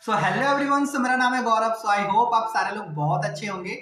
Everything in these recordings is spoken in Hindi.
Hello everyone. मेरा नाम है गौरव। आई होप आप सारे लोग बहुत अच्छे होंगे।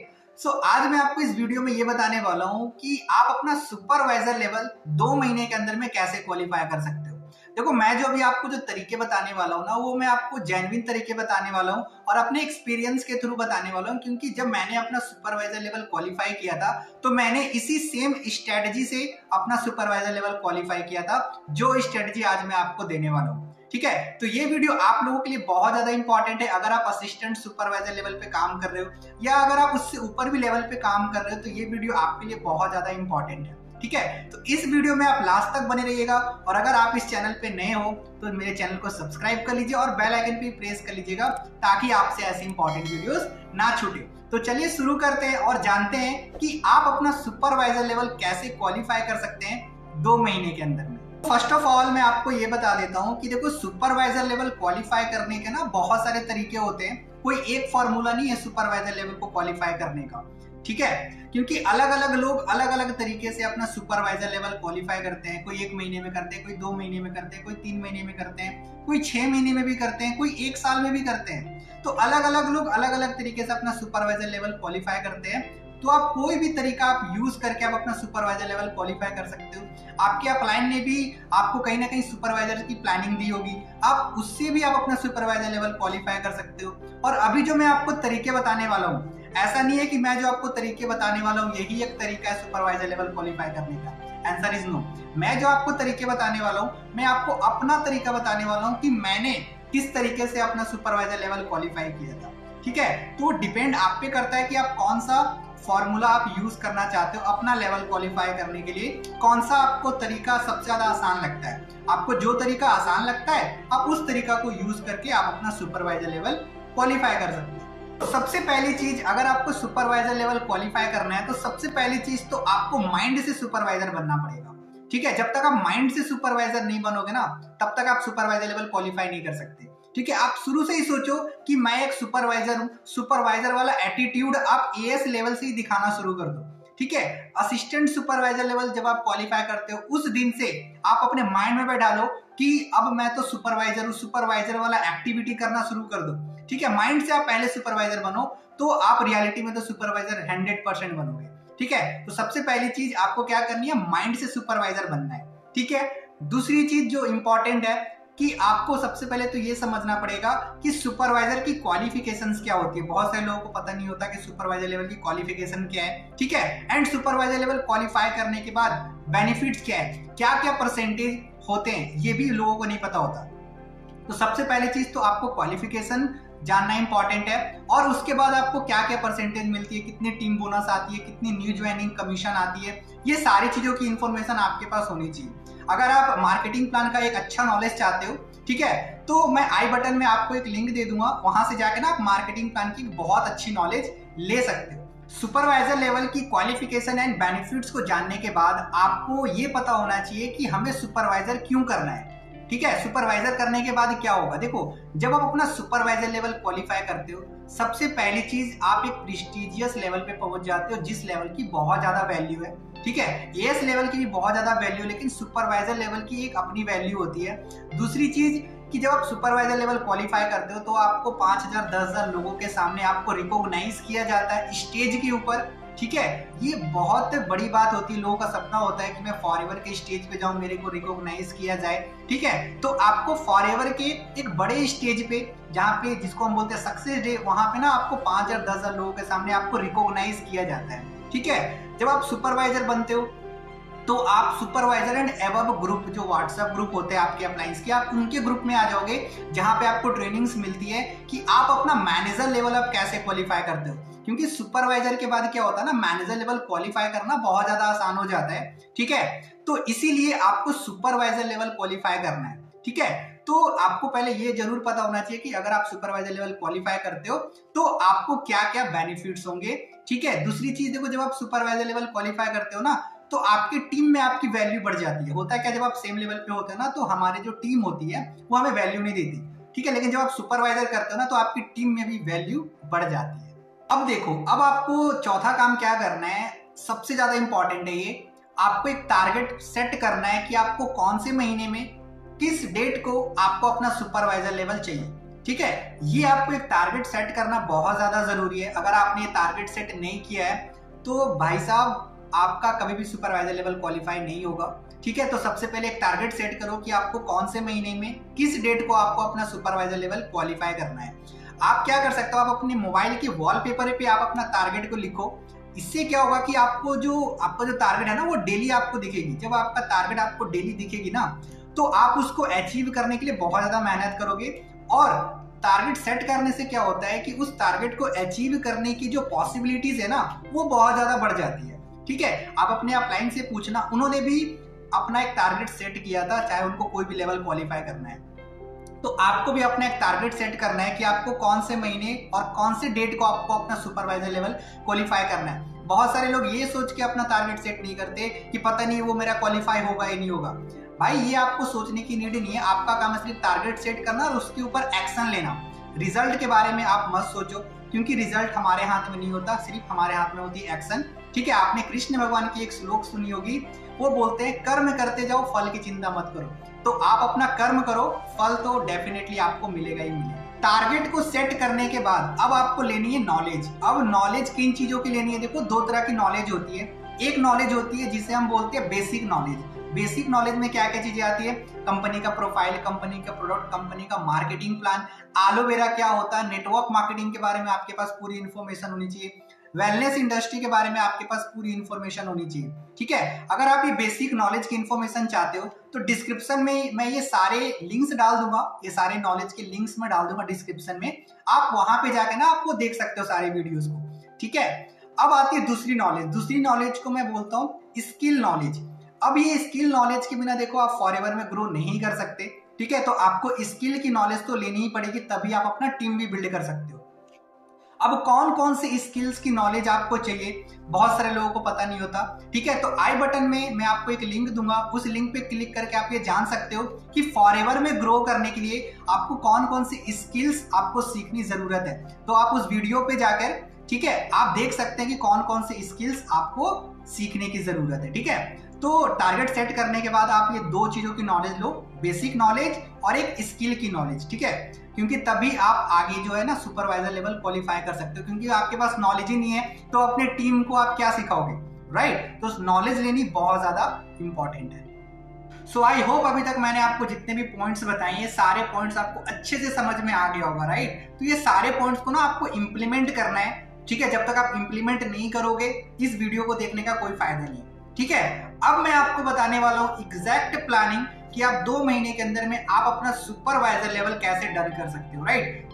आज मैं आपको इस वीडियो में ये बताने वाला हूँ कि आप अपना सुपरवाइजर लेवल 2 महीने के अंदर में कैसे क्वालिफाई कर सकते हो। देखो, मैं जो अभी आपको जो तरीके बताने वाला हूँ ना, वो मैं आपको जेन्युइन तरीके बताने वाला हूँ और अपने एक्सपीरियंस के थ्रू बताने वाला हूँ, क्योंकि जब मैंने अपना सुपरवाइजर लेवल क्वालिफाई किया था तो मैंने इसी सेम स्ट्रेटजी से अपना सुपरवाइजर लेवल क्वालिफाई किया था, जो स्ट्रेटजी आज मैं आपको देने वाला हूँ। ठीक है, तो ये वीडियो आप लोगों के लिए बहुत ज्यादा इंपॉर्टेंट है। अगर आप असिस्टेंट सुपरवाइजर लेवल पे काम कर रहे हो या अगर आप उससे ऊपर भी लेवल पे काम कर रहे हो, तो ये वीडियो आपके लिए बहुत ज्यादा इंपॉर्टेंट है। ठीक है, तो इस वीडियो में आप लास्ट तक बने रहिएगा और अगर आप इस चैनल पे नए हो तो मेरे चैनल को सब्सक्राइब कर लीजिए और बेल आइकन पे प्रेस कर लीजिएगा, ताकि आपसे ऐसी इंपॉर्टेंट वीडियोस ना छूटे। तो चलिए शुरू करते हैं और जानते हैं कि आप अपना सुपरवाइजर लेवल कैसे क्वालिफाई कर सकते हैं 2 महीने के अंदर में। फर्स्ट ऑफ ऑल मैं आपको ये बता देता हूँ कि देखो, सुपरवाइजर लेवल क्वालिफाई करने के ना बहुत सारे तरीके होते हैं। कोई एक फॉर्मूला नहीं है सुपरवाइजर लेवल को क्वालिफाई करने का। ठीक है, क्योंकि अलग अलग लोग अलग अलग तरीके से अपना सुपरवाइजर लेवल क्वालिफाई करते हैं। कोई 1 महीने में करते हैं, कोई 2 महीने में करते हैं, कोई 3 महीने में करते हैं, कोई 6 महीने में भी करते हैं, कोई 1 साल में भी करते हैं। तो अलग अलग लोग अलग अलग तरीके से अपना सुपरवाइजर लेवल क्वालिफाई करते हैं। तो आप कोई भी तरीका आप यूज करके आप अपना सुपरवाइजर लेवल क्वालिफाई कर सकते हो। आपके अपलाइन ने भी आपको कहीं ना कहीं सुपरवाइजर की प्लानिंग दी होगी, आप उससे भी आप अपना सुपरवाइजर लेवल क्वालिफाई कर सकते हो। और अभी जो मैं आपको तरीके बताने वाला हूँ, ऐसा नहीं है कि मैं जो आपको तरीके बताने वाला हूँ यही एक तरीका है सुपरवाइजर लेवल क्वालिफाई करने का। Answer is no. मैं जो आपको तरीके बताने वाला हूँ, मैं आपको अपना तरीका बताने वाला हूँ कि मैंने किस तरीके से अपना सुपरवाइजर लेवल क्वालिफाई किया था। ठीक है, तो डिपेंड आप पे करता है कि आप कौन सा फॉर्मूला आप यूज करना चाहते हो अपना लेवल क्वालिफाई करने के लिए। कौन सा आपको तरीका सबसे ज्यादा आसान लगता है, आपको जो तरीका आसान लगता है आप उस तरीका को यूज करके आप अपना सुपरवाइजर लेवल क्वालिफाई कर सकते हैं। तो सबसे पहली चीज, अगर आपको सुपरवाइजर लेवल क्वालिफाई करना है तो सबसे पहली चीज तो आपको माइंड से सुपरवाइजर बनना पड़ेगा। ठीक है, जब तक आप माइंड से सुपरवाइजर नहीं बनोगे ना, तब तक आप सुपरवाइजर लेवल क्वालिफाई नहीं कर सकते। ठीक है, आप शुरू से ही सोचो कि मैं एक सुपरवाइजर हूं। सुपरवाइजर वाला एटीट्यूड आप एएस लेवल से ही दिखाना शुरू कर दो। ठीक है, असिस्टेंट सुपरवाइजर लेवल जब आप क्वालिफाई करते हो उस दिन से आप अपने माइंड में बैठा लो कि अब मैं तो सुपरवाइजर हूं, सुपरवाइजर वाला एक्टिविटी करना शुरू कर दो। ठीक है, माइंड से आप पहले सुपरवाइजर बनो, तो आप रियलिटी में तो सुपरवाइजर 100% बनोगे। ठीक है, तो सबसे पहली चीज आपको क्या करनी है, माइंड से सुपरवाइजर बनना है। ठीक है, दूसरी चीज जो इंपॉर्टेंट है कि आपको सबसे पहले तो ये समझना पड़ेगा कि सुपरवाइजर की क्वालिफिकेशंस क्या होती है। बहुत सारे लोगों को पता नहीं होता कि सुपरवाइजर लेवल की क्वालिफिकेशन क्या है। ठीक है, एंड सुपरवाइजर लेवल क्वालिफाई करने के बाद बेनिफिट्स क्या है, क्या क्या परसेंटेज होते हैं, ये भी लोगों को नहीं पता होता। तो सबसे पहली चीज तो आपको क्वालिफिकेशन जानना इंपॉर्टेंट है, और उसके बाद आपको क्या क्या परसेंटेज मिलती है, कितनी टीम बोनस आती है, कितनी न्यू ज्वाइनिंग कमीशन आती है, ये सारी चीजों की इंफॉर्मेशन आपके पास होनी चाहिए। अगर आप मार्केटिंग प्लान का एक अच्छा नॉलेज चाहते हो, ठीक है, तो मैं आई बटन में आपको एक लिंक दे दूंगा, वहां से जाके ना आप मार्केटिंग प्लान की बहुत अच्छी नॉलेज ले सकते हो। सुपरवाइजर लेवल की क्वालिफिकेशन एंड बेनिफिट्स को जानने के बाद आपको ये पता होना चाहिए कि हमें सुपरवाइजर क्यों करना है। ठीक है, सुपरवाइजर करने के बाद क्या होगा, देखो, जब आप अपना सुपरवाइजर लेवल क्वालिफाई करते हो, सबसे पहली चीज आप एक प्रेस्टिजियस लेवल पे पहुंच जाते हो, जिस लेवल की बहुत ज्यादा वैल्यू है। ठीक है, एएस लेवल की भी बहुत ज्यादा वैल्यू, लेकिन सुपरवाइजर लेवल की एक अपनी वैल्यू होती है। दूसरी चीज कि जब आप सुपरवाइजर लेवल क्वालिफाई करते हो तो आपको 5,000 10,000 लोगों के सामने आपको रिकॉग्नाइज किया जाता है स्टेज के ऊपर। ठीक है, ये बहुत बड़ी बात होती है। लोगों का सपना होता है कि मैं फॉरएवर के स्टेज पे जाऊं, मेरे को रिकॉग्नाइज किया जाए। ठीक है, तो आपको फॉरएवर के एक बड़े स्टेज पे, जहाँ पे जिसको हम बोलते हैं सक्सेस डे, वहां पे ना आपको 5,000 10,000 लोगों के सामने आपको रिकॉग्नाइज किया जाता है। ठीक है, जब आप सुपरवाइजर बनते हो तो आप सुपरवाइजर एंड एबव ग्रुप, जो व्हाट्सएप ग्रुप होते हैं आपके अप्लायंस के, आप उनके ग्रुप में आ जाओगे, जहां पे आपको ट्रेनिंग्स मिलती है कि आप अपना मैनेजर लेवल आप कैसे क्वालिफाई करते हो। क्योंकि सुपरवाइजर के बाद क्या होता है ना, मैनेजर लेवल क्वालिफाई करना बहुत ज्यादा आसान हो जाता है। ठीक है, तो इसीलिए आपको सुपरवाइजर लेवल क्वालिफाई करना है। ठीक है, तो आपको पहले ये जरूर पता होना चाहिए कि अगर आप सुपरवाइजर लेवल क्वालिफाई करते हो तो आपको क्या क्या बेनिफिट्स होंगे। ठीक है, दूसरी चीज देखो, जब आप सुपरवाइजर लेवल क्वालिफाई करते हो ना, तो आपकी टीम में आपकी वैल्यू बढ़ जाती है। होता है क्या, जब आप सेम लेवल पे होते हैं ना, तो हमारी जो टीम होती है वो हमें वैल्यू नहीं देती। ठीक है, लेकिन जब आप सुपरवाइजर करते हो ना, तो आपकी टीम में भी वैल्यू बढ़ जाती है। अब देखो, अब आपको चौथा काम क्या करना है, सबसे ज्यादा इंपॉर्टेंट है ये, आपको एक टारगेट सेट करना है कि आपको कौन से महीने में किस डेट को आपको अपना सुपरवाइजर लेवल चाहिए। ठीक है, ये आपको एक टारगेट सेट करना बहुत ज्यादा जरूरी है। अगर आपने ये टारगेट सेट नहीं किया है तो भाई साहब आपका कभी भी सुपरवाइजर लेवल क्वालिफाई नहीं होगा। ठीक है, तो सबसे पहले एक टारगेट सेट करो कि आपको कौन से महीने में किस डेट को आपको अपना सुपरवाइजर लेवल क्वालिफाई करना है। आप क्या कर सकते हो, आप अपने मोबाइल के वॉलपेपर पे आप अपना टारगेट को लिखो। इससे क्या होगा कि आपका जो टारगेट है ना वो डेली आपको दिखेगी। जब आपका टारगेट आपको डेली दिखेगी ना तो आप उसको अचीव करने के लिए बहुत ज्यादा मेहनत करोगे। और टारगेट सेट करने से क्या होता है कि उस टारगेट को अचीव करने की जो पॉसिबिलिटीज है ना वो बहुत ज्यादा बढ़ जाती है। ठीक है, आप अपने अपलाइन से पूछना, उन्होंने भी अपना एक टारगेट सेट किया था, चाहे उनको कोई भी लेवल क्वालिफाई करना है। तो आपको भी अपना एक टारगेट सेट करना है कि आपको कौन से महीने और कौन से डेट को आपको अपना सुपरवाइजर लेवल क्वालिफाई करना है। बहुत सारे लोग ये सोच के अपना टारगेट सेट नहीं करते कि पता नहीं वो मेरा क्वालिफाई होगा या नहीं होगा। भाई ये आपको सोचने की नीड नहीं है, आपका काम है सिर्फ टारगेट सेट करना और उसके ऊपर एक्शन लेना। रिजल्ट के बारे में आप मत सोचो, क्योंकि रिजल्ट हमारे हाथ में नहीं होता, सिर्फ हमारे हाथ में होती है एक्शन। ठीक है, आपने कृष्ण भगवान की एक श्लोक सुनी होगी, वो बोलते हैं कर्म करते जाओ फल की चिंता मत करो। तो आप अपना कर्म करो, फल तो डेफिनेटली आपको मिलेगा ही मिलेगा। टारगेट को सेट करने के बाद अब आपको लेनी है नॉलेज। अब नॉलेज किन चीजों की लेनी है, देखो दो तरह की नॉलेज होती है। एक नॉलेज होती है जिसे हम बोलते हैं बेसिक नॉलेज। बेसिक नॉलेज में क्या क्या चीजें आती है, कंपनी का प्रोफाइल, कंपनी का प्रोडक्ट, कंपनी का मार्केटिंग प्लान, एलोवेरा क्या होता है, नेटवर्क मार्केटिंग के बारे में आपके पास पूरी इंफॉर्मेशन होनी चाहिए, वेलनेस इंडस्ट्री के बारे में आपके पास पूरी इंफॉर्मेशन होनी चाहिए। ठीक है, अगर आप ये बेसिक नॉलेज की इंफॉर्मेशन चाहते हो तो डिस्क्रिप्शन में मैं ये सारे लिंक्स डाल दूंगा, ये सारे नॉलेज के लिंक्स में डाल दूंगा डिस्क्रिप्शन में। आप वहां पे जाके ना आपको देख सकते हो सारे वीडियोस को। ठीक है, अब आती है दूसरी नॉलेज। दूसरी नॉलेज को मैं बोलता हूँ स्किल नॉलेज। अब ये स्किल नॉलेज के बिना देखो आप फॉरएवर में ग्रो नहीं कर सकते। ठीक है, तो आपको स्किल की नॉलेज तो लेनी ही पड़ेगी, तभी आप अपना टीम भी बिल्ड कर सकते हो। अब कौन कौन से स्किल्स की नॉलेज आपको चाहिए, बहुत सारे लोगों को पता नहीं होता। ठीक है, तो आई बटन में मैं आपको एक लिंक दूंगा, उस लिंक पे क्लिक करके आप ये जान सकते हो कि फॉरएवर में ग्रो करने के लिए आपको कौन कौन सी स्किल्स आपको सीखनी जरूरत है। तो आप उस वीडियो पे जाकर, ठीक है, आप देख सकते हैं कि कौन कौन से स्किल्स आपको सीखने की जरूरत है। ठीक है, तो टारगेट सेट करने के बाद आप ये दो चीजों की नॉलेज लो, बेसिक नॉलेज और एक स्किल की नॉलेज। ठीक है, क्योंकि तभी आप आगे जो है ना सुपरवाइजर लेवल क्वालिफाई कर सकते हो। क्योंकि आपके पास नॉलेज ही नहीं है तो अपने टीम को आप क्या सिखाओगे, राइट। तो नॉलेज लेनी बहुत ज्यादा इंपॉर्टेंट है। सो आई होप अभी तक मैंने आपको जितने भी पॉइंट्स बताए हैं सारे पॉइंट्स आपको अच्छे से समझ में आ गया होगा, राइट। तो ये सारे पॉइंट्स को ना आपको इंप्लीमेंट करना है। ठीक है, जब तक आप इंप्लीमेंट नहीं करोगे इस वीडियो को देखने का कोई फायदा नहीं। ठीक है, अब मैं आपको बताने वाला हूं एग्जैक्ट प्लानिंग कि आप 2 महीने के अंदर में आप अपना सुपरवाइजर लेवल कैसे डन कर सकते हो, राइट।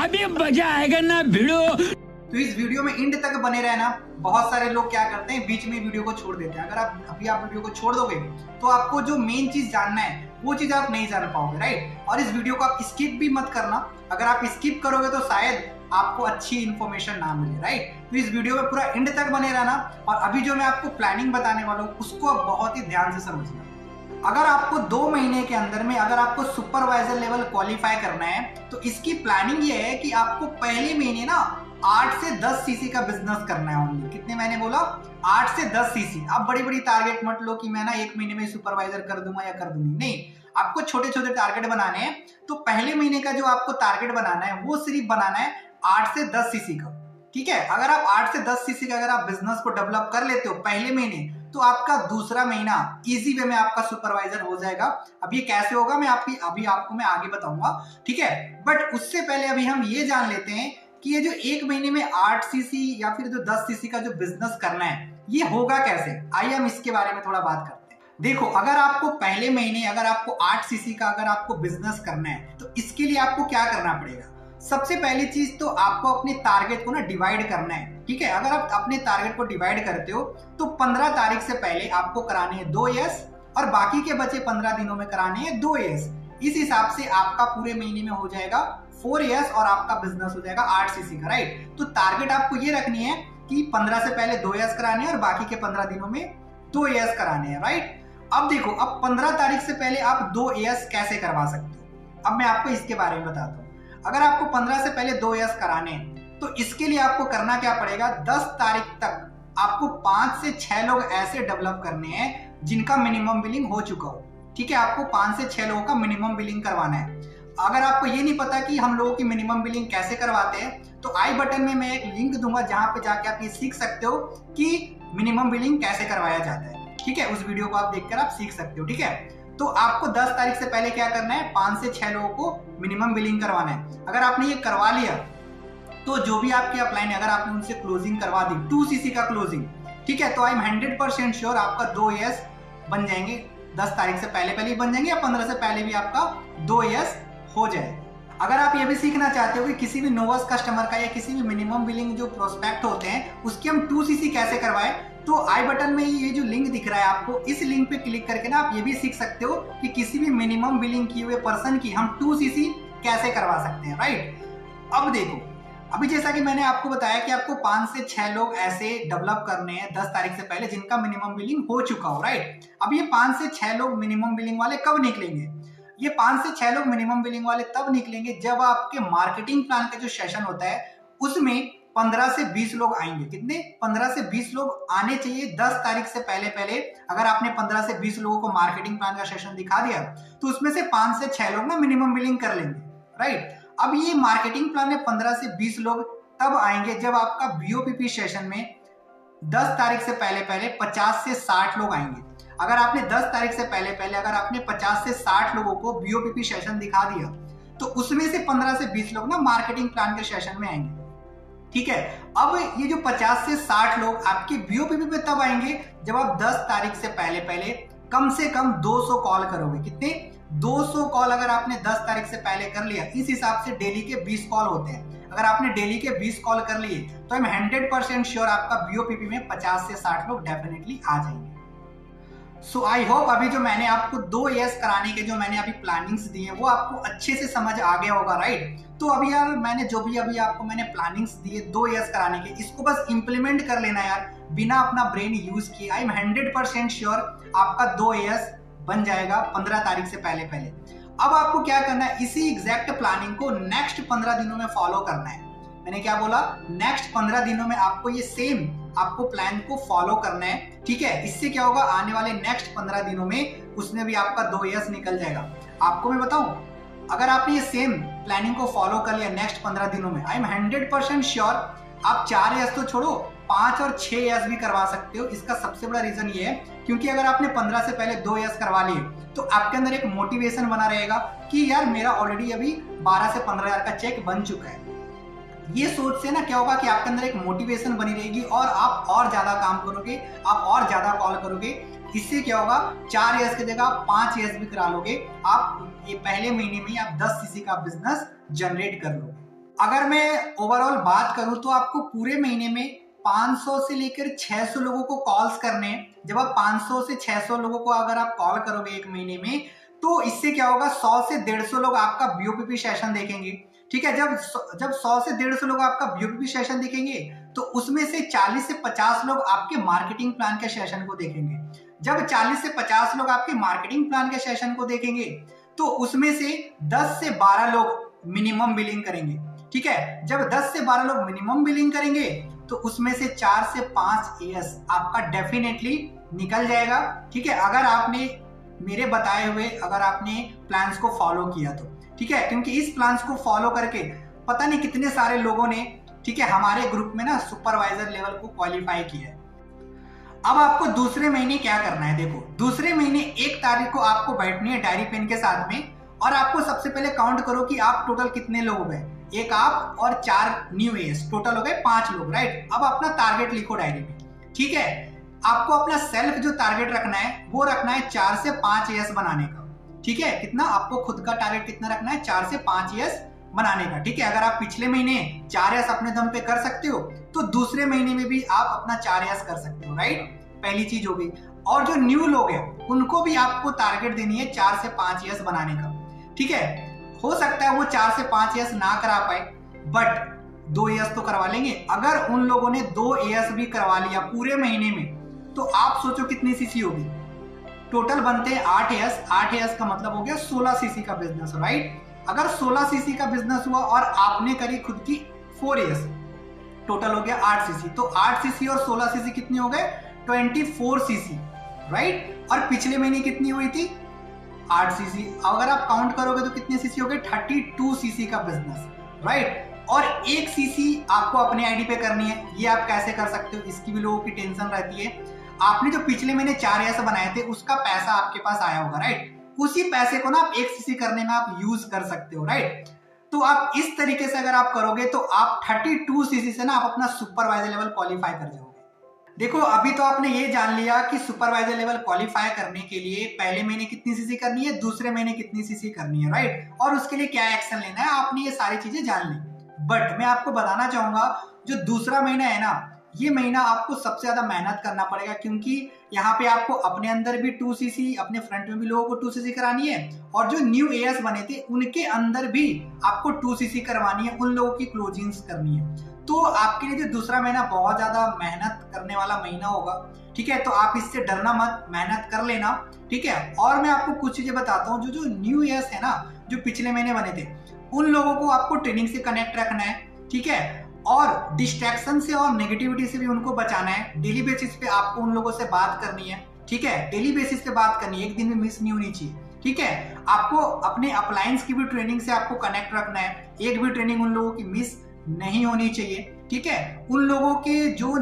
अभी मजा आएगा ना भिड़ो। तो इस वीडियो में एंड तक बने रहना। बहुत सारे लोग क्या करते हैं, बीच में वीडियो को छोड़ देते हैं। अगर आप अभी वीडियो को छोड़ दोगे तो आपको जो मेन चीज जानना है वो चीज आप नहीं जान पाओगे, राइट। और इस वीडियो को आप स्किप भी मत करना। अगर आप स्किप करोगे तो शायद आपको अच्छी इंफॉर्मेशन ना मिले, राइट। तो इस वीडियो में पूरा एंड तक बने रहना। और अभी जो मैं आपको प्लानिंग बताने वाला हूँ उसको आप बहुत ही ध्यान से समझना। अगर आपको 2 महीने के अंदर में अगर आपको सुपरवाइजर लेवल क्वालिफाई करना है तो इसकी प्लानिंग ये है कि आपको पहले महीने ना 8 से 10 सीसी का बिजनेस करना है ओनली। कितने मैंने बोला, 8 से 10 सीसी। आप बड़ी बड़ी टारगेट मत लो कि मैं ना 1 महीने में सुपरवाइजर कर दूंगा या कर दूंगी, नहीं। आपको छोटे छोटे टारगेट बनाने हैं। तो पहले महीने का जो आपको टारगेट बनाना है वो सिर्फ बनाना है 8 से 10 सीसी का। ठीक है, अगर आप 8 से 10 सीसी का अगर आप बिजनेस को डेवलप कर लेते हो पहले महीने तो आपका दूसरा महीना इजी वे में आपका सुपरवाइजर हो जाएगा। अब ये कैसे होगा मैं अभी आपको मैं आगे बताऊंगा। ठीक है, बट उससे पहले अभी हम ये जान लेते हैं कि ये जो 1 महीने में 8 सीसी या फिर जो 10 सीसी का जो बिजनेस करना है ये होगा कैसे। आइए हम इसके बारे में थोड़ा बात करते हैं। देखो, अगर आपको पहले महीने अगर आपको 8 सीसी का अगर आपको बिजनेस करना है तो इसके लिए आपको क्या करना पड़ेगा। सबसे पहली चीज तो आपको अपने टारगेट को ना डिवाइड करना है। ठीक है, अगर आप अपने टारगेट को डिवाइड करते हो तो 15 तारीख से पहले आपको कराने हैं 2 यस और बाकी के बचे 15 दिनों में कराने हैं 2 यस। इस हिसाब से आपका पूरे महीने में हो जाएगा 4 यस और आपका बिजनेस हो जाएगा 8 सीसी का, राइट। तो टारगेट आपको ये रखनी है कि 15 से पहले 2 यस कराने हैं और बाकी के 15 दिनों में 2 यस कराने हैं, राइट। अब देखो, अब 15 तारीख से पहले आप 2 यस कैसे करवा सकते हो, अब मैं आपको इसके बारे में बताता हूँ। अगर आपको 15 से पहले 2 यस कराने हैं तो इसके लिए आपको करना क्या पड़ेगा, 10 तारीख तक आपको 5 से 6 लोग ऐसे डेवलप करने हैं जिनका मिनिमम बिलिंग हो चुका हो। ठीक है, आपको 5 से 6 लोगों का मिनिमम बिलिंग करवाना है। अगर आपको ये नहीं पता कि हम लोगों की मिनिमम बिलिंग कैसे करवाते हैं, तो आई बटन में मैं एक लिंक दूंगा जहां पे जाके आप ये सीख सकते हो कि मिनिमम बिलिंग कैसे करवाया जाता है। ठीक है, उस वीडियो को आप देखकर आप सीख सकते हो। ठीक है, तो आपको 10 तारीख से पहले क्या करना है, 5 से 6 लोगों को मिनिमम बिलिंग करवाना है। अगर आपने ये करवा लिया तो जो भी आपके अपलाइन, अगर आपने उनसे क्लोजिंग करवा दी 2cc का क्लोजिंग, ठीक है, तो आई एम 100% श्योर आपका 2 ईयर्स बन जाएंगे। 10 तारीख से पहले ही बन जाएंगे या 15 से पहले भी आपका 2 ईयर्स हो जाए। अगर आप ये भी सीखना चाहते हो कि किसी भी नोवस कस्टमर का या किसी भी मिनिमम बिलिंग जो प्रोस्पेक्ट होते हैं उसकी हम 2cc कैसे करवाएं, तो आई बटन में ये जो लिंक दिख रहा है आपको, इस लिंक पे क्लिक करके ना आप ये भी सीख सकते हो कि किसी भी मिनिमम बिलिंग किए हुए पर्सन की हम 2cc कैसे करवा सकते हैं। राइट, अब देखो, अभी जैसा कि मैंने आपको बताया कि आपको 5 से 6 लोग ऐसे डेवलप करने हैं 10 तारीख से पहले जिनका मिनिमम बिलिंग हो चुका हो। राइट, अब ये 5 से 6 लोग मिनिमम बिलिंग वाले कब निकलेंगे? ये 5 से 6 लोग मिनिमम बिलिंग वाले तब निकलेंगे जब आपके मार्केटिंग प्लान का जो सेशन होता है उसमें 15 से 20 लोग आएंगे। कितने? 15 से 20 लोग आने चाहिए 10 तारीख से पहले। अगर आपने 15 से 20 लोगों को मार्केटिंग प्लान का सेशन दिखा दिया तो उसमें से 5 से 6 लोग ना मिनिमम बिलिंग कर लेंगे। राइट, अब ये मार्केटिंग प्लान में 15 से 20 लोग तब आएंगे जब आपका बीओपीपी सेशन में 10 तारीख से पहले 50 से 60 लोग आएंगे। अगर आपने 10 तारीख से पहले अगर आपने 50 से 60 लोगों को बीओपीपी सेशन दिखा दिया तो उसमें से 15 से 20 लोग ना मार्केटिंग प्लान के सेशन में आएंगे। ठीक है, अब ये जो 50 से 60 लोग आपके बीओपीपी पे तब आएंगे जब आप 10 तारीख से पहले कम से कम 200 कॉल करोगे। कितने? 200 कॉल अगर आपने 10 तारीख से पहले कर लिया, इस हिसाब से डेली के 20 कॉल होते हैं। अगर आपने डेली के 20 कॉल कर लिए तो आई एम 100% श्योर आपका बीओपीपी में 50 से 60 लोग डेफिनेटली आ जाएंगे। सो आई होप अभी जो मैंने आपको 2 ईयर्स कराने के जो मैंने अभी प्लानिंग्स दी हैं वो आपको अच्छे से समझ आ गया होगा। राइट, तो अभी यार मैंने जो भी अभी आपको मैंने प्लानिंग्स दिए 2 ईयर्स कराने के, इसको बस इंप्लीमेंट कर लेना यार, बिना अपना ब्रेन यूज किए। आई एम 100% श्योर आपका 2 ईयर्स बन जाएगा 15 तारीख से पहले। अब आपको क्या करना है, इसी एग्जैक्ट प्लानिंग को नेक्स्ट 15 दिनों में फॉलो करना है। मैंने क्या बोला? नेक्स्ट 15 दिनों में आपको ये सेम आपको प्लान को फॉलो करना है। ठीक है, इससे क्या होगा, आने वाले नेक्स्ट 15 दिनों में उसमें भी आपका 2 ईयर्स निकल जाएगा। आपको मैं बताऊं, अगर आपने ये सेम प्लानिंग को फॉलो कर लिया नेक्स्ट 15 दिनों में, आई एम 100% श्योर आप 4 ईयर्स तो छोड़ो 5 और 6 ईयर्स भी करवा सकते हो। इसका सबसे बड़ा रीजन ये है क्योंकि अगर आपने 15 से पहले 2 ईयर्स करवा लिए तो आपके अंदर एक मोटिवेशन बना रहेगा कि यार मेरा ऑलरेडी अभी 12 से 15 हजार का चेक बन चुका है। ये सोच से ना क्या होगा कि आपके अंदर एक मोटिवेशन बनी रहेगी और आप और ज्यादा काम करोगे, आप और ज्यादा कॉल करोगे। इससे क्या होगा, 4 ईयर्स की जगह आप 5 ईयर्स भी करा लोगे। आप ये पहले महीने में आप 10 सीसी का बिजनेस जनरेट कर लो। अगर मैं ओवरऑल बात करूं तो आपको पूरे महीने में 500 से लेकर 600 लोगों को कॉल्स करने हैं। जब आप 500 से 600 लोगों को अगर आप कॉल करोगे एक महीने में तो इससे क्या होगा, 100 से 150 लोग आपका बीओपीपी सेशन देखेंगे। ठीक है, जब 100 से 150 लोग आपका बीओपीपी सेशन देखेंगे तो उसमें से 40 से 50 लोग आपके मार्केटिंग प्लान के सेशन को देखेंगे। जब 40 से 50 लोग आपके मार्केटिंग प्लान के सेशन को देखेंगे तो उसमें से 10 से 12 लोग मिनिमम बिलिंग करेंगे। ठीक है, जब 10 से 12 लोग मिनिमम बिलिंग करेंगे तो उसमें से 4 से 5 ईयर्स आपका डेफिनेटली निकल जाएगा। ठीक है, अगर आपने मेरे बताए हुए अगर आपने प्लान्स को फॉलो किया तो। ठीक है, क्योंकि इस प्लान्स को फॉलो करके पता नहीं कितने सारे लोगों ने, ठीक है, हमारे ग्रुप में ना सुपरवाइजर लेवल को क्वालिफाई किया है। अब आपको दूसरे महीने क्या करना है, देखो दूसरे महीने 1 तारीख को आपको बैठनी है डायरी पेन के साथ में और आपको सबसे पहले काउंट करो कि आप टोटल कितने लोग हो गए। एक आप और 4 न्यू एज, टोटल हो गए 5 लोग। राइट, अब अपना टारगेट लिखो डायरी में। ठीक है, आपको अपना सेल्फ जो टारगेट रखना है वो रखना है 4 से 5 ईयर्स बनाने का। ठीक है, कितना आपको खुद का टारगेट कितना रखना है, 4 से 5 ईयर्स बनाने का। ठीक है, अगर आप पिछले महीने 4 ईयर्स अपने दम पे कर सकते हो तो दूसरे महीने में भी आप अपना 4 ईयर्स कर सकते हो। राइट, पहली चीज हो गई। और जो न्यू लोग हैं उनको भी आपको टारगेट देनी है 4 से 5 ईयर्स बनाने का। ठीक है, हो सकता है वो 4 से 5 ईयर्स ना करा पाए बट 2 ईयर्स तो करवा लेंगे। अगर उन लोगों ने 2 ईयर्स भी करवा लिया पूरे महीने में तो आप सोचो कितनी सीसी होगी। टोटल बनते हैं 8 ईयर्स। 8 ईयर्स का मतलब हो गया 16 सीसी का बिजनेस। राइट, अगर 16 सीसी का बिजनेस हुआ और आपने करी खुद की 4 ईयर्स, टोटल हो गया 8 सीसी। तो 8 सीसी और 16 सीसी कितने हो गए, 24 सीसी। राइट, और पिछले महीने कितनी हुई थी, 8 सीसी, अगर आप काउंट करोगे तो कितने सीसी हो गए, 32 सीसी का बिजनेस, राइट। और 1 सीसी आपको अपने आईडी पे करनी है। ये आप कैसे कर सकते हो, इसकी भी लोगों की टेंशन रहती है। आपने जो पिछले महीने 4 ऐसे बनाए थे उसका पैसा आपके पास आया होगा, राइट। उसी पैसे को ना आप 1 सीसी करने में आप यूज कर सकते हो, राइट। तो आप इस तरीके से अगर आप करोगे तो आप 32 सीसी से ना आप अपना सुपरवाइजर लेवल क्वालिफाई कर जाओगे। देखो अभी तो आपने ये जान लिया कि सुपरवाइजर लेवल क्वालिफाई करने के लिए पहले महीने कितनी सीसी करनी है, दूसरे महीने कितनी सीसी करनी है, राइट, और उसके लिए क्या एक्शन लेना है, आपने ये सारी चीजें जान ली। बट मैं आपको बताना चाहूंगा जो दूसरा महीना है ना, ये महीना आपको सबसे ज्यादा मेहनत करना पड़ेगा, क्योंकि यहाँ पे आपको अपने अंदर भी 2 सीसी, अपने फ्रंट में भी लोगों को 2 सीसी करानी है, और जो न्यू एएस बने थे उनके अंदर भी आपको 2 सीसी करवानी है, उन लोगों की क्लोजिंग्स करनी है। तो आपके लिए जो दूसरा महीना बहुत ज्यादा मेहनत करने वाला महीना होगा, ठीक है। तो आप इससे डरना मत, मेहनत कर लेना, ठीक है। और मैं आपको कुछ चीजें बताता हूँ, जो न्यू ईयर्स है ना, जो पिछले महीने बने थे, उन लोगों को आपको ट्रेनिंग से कनेक्ट रखना है, ठीक है, और डिस्ट्रैक्शन से और नेगेटिविटी से भी उनको बचाना है। डेली बेसिस पे आपको उन लोगों से बात करनी है, ठीक है, डेली बेसिस पे बात करनी है, एक दिन में मिस नहीं होनी चाहिए, ठीक है। आपको अपने अप्लायंस की भी ट्रेनिंग से आपको कनेक्ट रखना है, एक भी ट्रेनिंग उन लोगों की मिस नहीं होनी चाहिए, ठीक है। उन लोगों के जो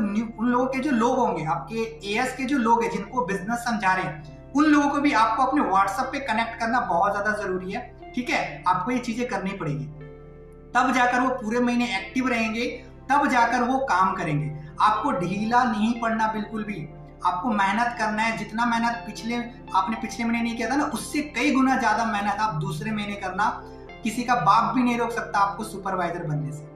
लोग होंगे, आपके एएस के जो लोग हैं जिनको बिजनेस समझा रहे हैं, उन लोगों को भी आपको अपने व्हाट्सएप पे कनेक्ट करना बहुत ज्यादा जरूरी है, ठीक है। आपको ये चीजें करनी पड़ेगी, तब जाकर वो पूरे महीने एक्टिव रहेंगे, तब जाकर वो काम करेंगे। आपको ढीला नहीं पड़ना बिल्कुल भी, आपको मेहनत करना है। जितना मेहनत आपने पिछले महीने नहीं किया था ना, उससे कई गुना ज्यादा मेहनत आप दूसरे महीने करना। किसी का बाप भी नहीं रोक सकता आपको सुपरवाइजर बनने से।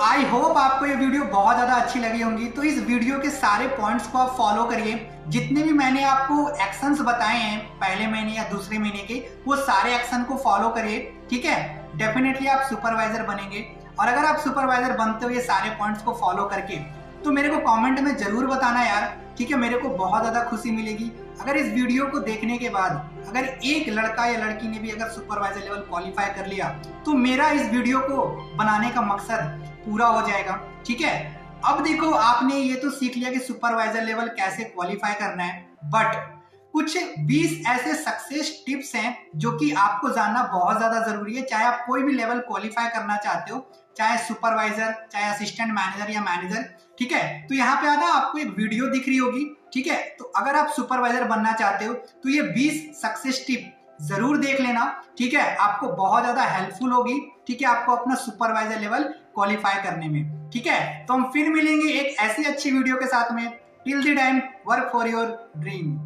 आई होप आपको ये वीडियो बहुत ज्यादा अच्छी लगी होंगी। तो इस वीडियो के सारे पॉइंट्स को आप फॉलो करिए, जितने भी मैंने आपको एक्शंस बताए हैं पहले महीने या दूसरे महीने के, वो सारे एक्शन को फॉलो करिए, ठीक है। डेफिनेटली आप सुपरवाइजर बनेंगे। और अगर आप सुपरवाइजर बनते हो ये सारे पॉइंट्स को फॉलो करके, तो मेरे को कमेंट में जरूर बताना यार, ठीक है। मेरे को बहुत ज्यादा खुशी मिलेगी अगर इस वीडियो को देखने के बाद अगर एक लड़का या लड़की ने भी अगर सुपरवाइजर लेवल क्वालिफाई कर लिया, तो मेरा इस वीडियो को बनाने का मकसद पूरा हो जाएगा, ठीक है। अब देखो आपने ये तो सीख लिया कि सुपरवाइजर लेवल कैसे क्वालिफाई करना है, बट कुछ 20 ऐसे सक्सेस टिप्स हैं जो कि आपको जानना बहुत ज्यादा जरूरी है, चाहे आप कोई भी लेवल क्वालिफाई करना चाहते हो, चाहे सुपरवाइजर, चाहे असिस्टेंट मैनेजर या मैनेजर, ठीक है। तो यहाँ पे आना आपको एक वीडियो दिख रही होगी, ठीक है। तो अगर आप सुपरवाइजर बनना चाहते हो तो ये 20 सक्सेस टिप जरूर देख लेना, ठीक है। आपको बहुत ज्यादा हेल्पफुल होगी, ठीक है, आपको अपना सुपरवाइजर लेवल क्वालिफाई करने में, ठीक है। तो हम फिर मिलेंगे एक ऐसी अच्छी वीडियो के साथ में। Till the time work for your dream.